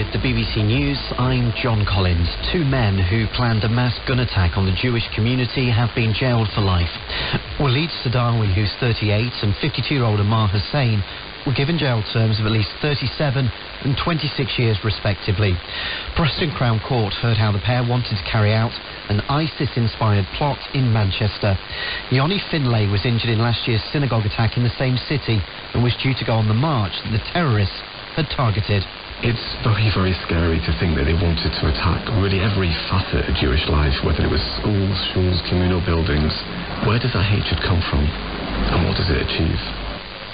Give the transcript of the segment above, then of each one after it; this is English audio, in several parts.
With the BBC News, I'm John Collins. Two men who planned a mass gun attack on the Jewish community have been jailed for life. Walid Sadawi, who's 38, and 52-year-old Ammar Hussain were given jail terms of at least 37 and 26 years respectively. Preston Crown Court heard how the pair wanted to carry out an ISIS-inspired plot in Manchester. Yoni Finlay was injured in last year's synagogue attack in the same city and was due to go on the march that the terrorists had targeted. It's very, very scary to think that they wanted to attack really every facet of Jewish life, whether it was schools, communal buildings. Where does that hatred come from, and what does it achieve?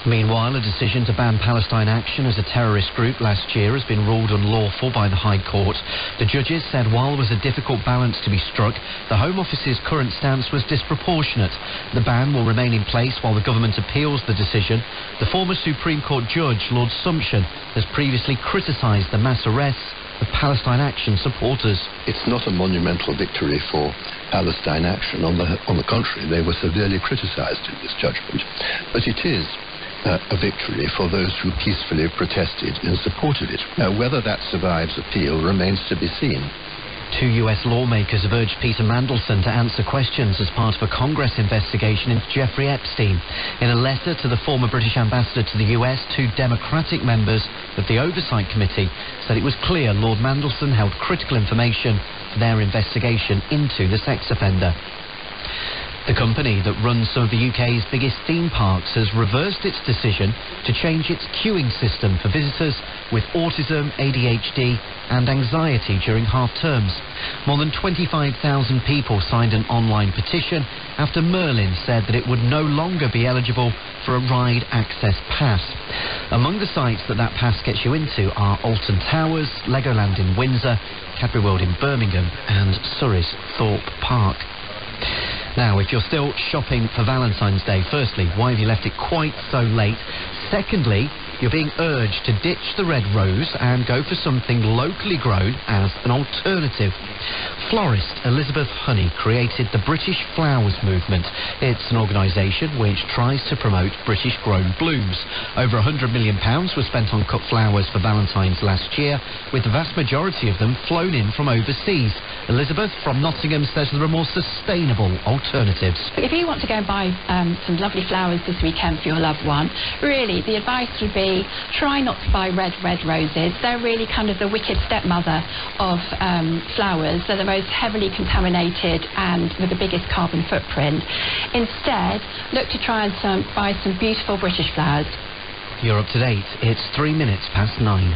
Meanwhile, a decision to ban Palestine Action as a terrorist group last year has been ruled unlawful by the High Court. The judges said while there was a difficult balance to be struck, the Home Office's current stance was disproportionate. The ban will remain in place while the government appeals the decision. The former Supreme Court judge, Lord Sumption, has previously criticised the mass arrests of Palestine Action supporters. It's not a monumental victory for Palestine Action. On the contrary, they were severely criticised in this judgment. But it is a victory for those who peacefully protested in support of it. Whether that survives appeal remains to be seen. Two US lawmakers have urged Peter Mandelson to answer questions as part of a Congress investigation into Jeffrey Epstein. In a letter to the former British ambassador to the US, two Democratic members of the Oversight Committee said it was clear Lord Mandelson held critical information for their investigation into the sex offender. The company that runs some of the UK's biggest theme parks has reversed its decision to change its queuing system for visitors with autism, ADHD and anxiety during half-terms. More than 25,000 people signed an online petition after Merlin said that it would no longer be eligible for a ride access pass. Among the sites that pass gets you into are Alton Towers, Legoland in Windsor, Cadbury World in Birmingham and Surrey's Thorpe Park. Now, if you're still shopping for Valentine's Day, firstly, why have you left it quite so late? Secondly, you're being urged to ditch the red rose and go for something locally grown as an alternative. Florist Elizabeth Honey created the British Flowers Movement. It's an organisation which tries to promote British-grown blooms. Over £100 million was spent on cut flowers for Valentine's last year, with the vast majority of them flown in from overseas. Elizabeth from Nottingham says there are more sustainable alternatives. If you want to go and buy some lovely flowers this weekend for your loved one, really the advice would be try not to buy red roses. They're really kind of the wicked stepmother of flowers. They're the most heavily contaminated and with the biggest carbon footprint. Instead, look to try and buy some beautiful British flowers. You're up to date. It's 9:03.